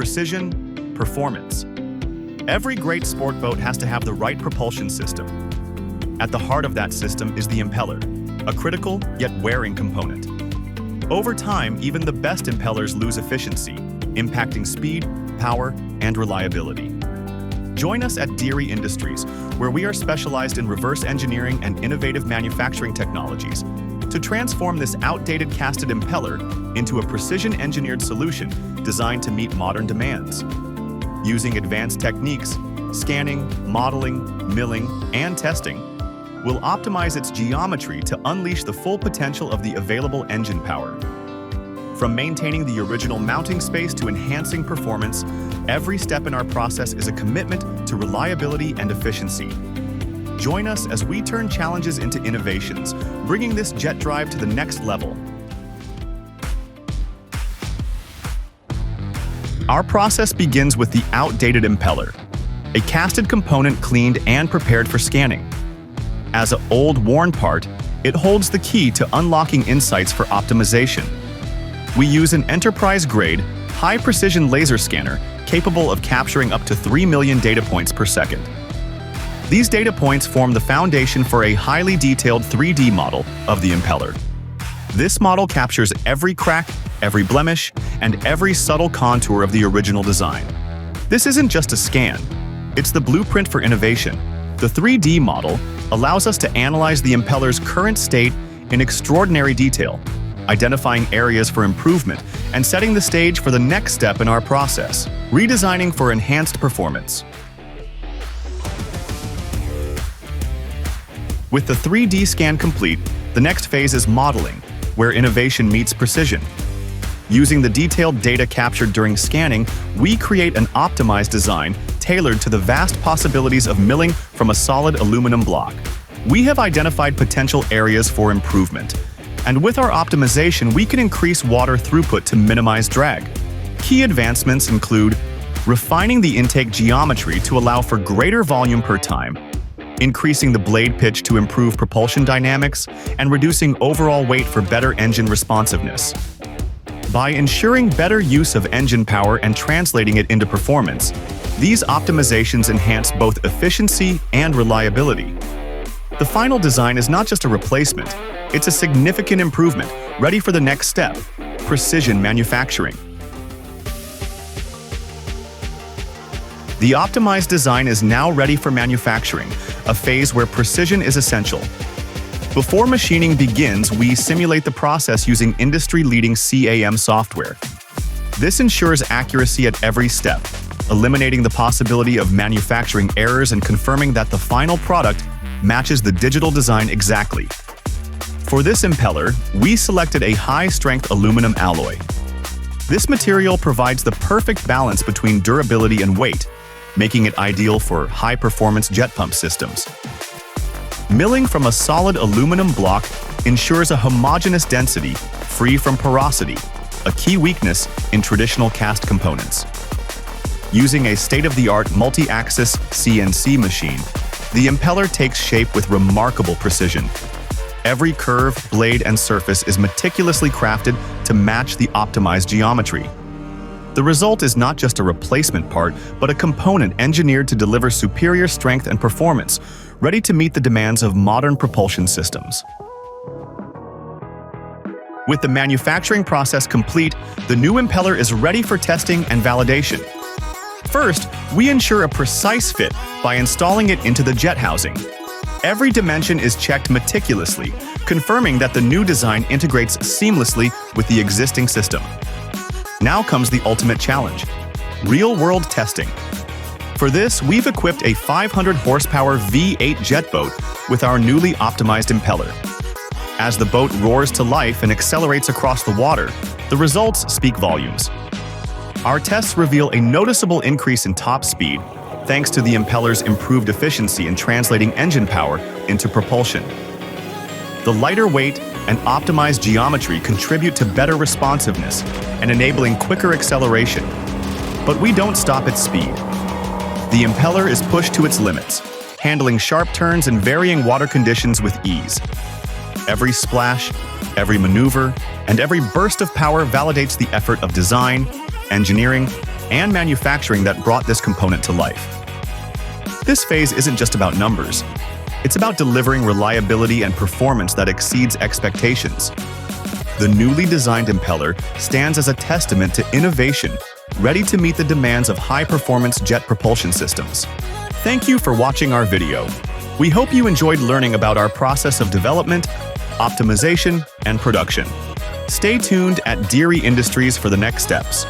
precision, performance. Every great sport boat has to have the right propulsion system. At the heart of that system is the impeller, a critical yet wearing component. Over time, even the best impellers lose efficiency, impacting speed, power, and reliability. Join us at Diry Industries, where we are specialized in reverse engineering and innovative manufacturing technologies to transform this outdated casted impeller into a precision-engineered solution designed to meet modern demands. Using advanced techniques, scanning, modeling, milling, and testing, we'll optimize its geometry to unleash the full potential of the available engine power. From maintaining the original mounting space to enhancing performance, every step in our process is a commitment to reliability and efficiency. Join us as we turn challenges into innovations, bringing this jet drive to the next level. Our process begins with the outdated impeller, a casted component cleaned and prepared for scanning. As an old, worn part, it holds the key to unlocking insights for optimization. We use an enterprise-grade, high-precision laser scanner capable of capturing up to 3 million data points per second. These data points form the foundation for a highly detailed 3D model of the impeller. This model captures every crack, every blemish, and every subtle contour of the original design. This isn't just a scan, it's the blueprint for innovation. The 3D model allows us to analyze the impeller's current state in extraordinary detail, identifying areas for improvement and setting the stage for the next step in our process, redesigning for enhanced performance. With the 3D scan complete, the next phase is modeling, where innovation meets precision. Using the detailed data captured during scanning, we create an optimized design tailored to the vast possibilities of milling from a solid aluminum block. We have identified potential areas for improvement, and with our optimization, we can increase water throughput to minimize drag. Key advancements include refining the intake geometry to allow for greater volume per time, increasing the blade pitch to improve propulsion dynamics, and reducing overall weight for better engine responsiveness. By ensuring better use of engine power and translating it into performance, these optimizations enhance both efficiency and reliability. The final design is not just a replacement, it's a significant improvement, ready for the next step: precision manufacturing. The optimized design is now ready for manufacturing, a phase where precision is essential. Before machining begins, we simulate the process using industry-leading CAM software. This ensures accuracy at every step, eliminating the possibility of manufacturing errors and confirming that the final product matches the digital design exactly. For this impeller, we selected a high-strength aluminum alloy. This material provides the perfect balance between durability and weight, making it ideal for high-performance jet pump systems. Milling from a solid aluminum block ensures a homogeneous density, free from porosity, a key weakness in traditional cast components. Using a state-of-the-art multi-axis CNC machine, the impeller takes shape with remarkable precision. Every curve, blade, and surface is meticulously crafted to match the optimized geometry. The result is not just a replacement part, but a component engineered to deliver superior strength and performance, ready to meet the demands of modern propulsion systems. With the manufacturing process complete, the new impeller is ready for testing and validation. First, we ensure a precise fit by installing it into the jet housing. Every dimension is checked meticulously, confirming that the new design integrates seamlessly with the existing system. Now comes the ultimate challenge: real-world testing. For this, we've equipped a 500-horsepower V8 jet boat with our newly optimized impeller. As the boat roars to life and accelerates across the water, the results speak volumes. Our tests reveal a noticeable increase in top speed, thanks to the impeller's improved efficiency in translating engine power into propulsion. The lighter weight and optimized geometry contribute to better responsiveness and enabling quicker acceleration. But we don't stop at speed. The impeller is pushed to its limits, handling sharp turns and varying water conditions with ease. Every splash, every maneuver, and every burst of power validates the effort of design, engineering, and manufacturing that brought this component to life. This phase isn't just about numbers. It's about delivering reliability and performance that exceeds expectations. The newly designed impeller stands as a testament to innovation, ready to meet the demands of high-performance jet propulsion systems. Thank you for watching our video. We hope you enjoyed learning about our process of development, optimization, and production. Stay tuned at Diry Industries for the next steps.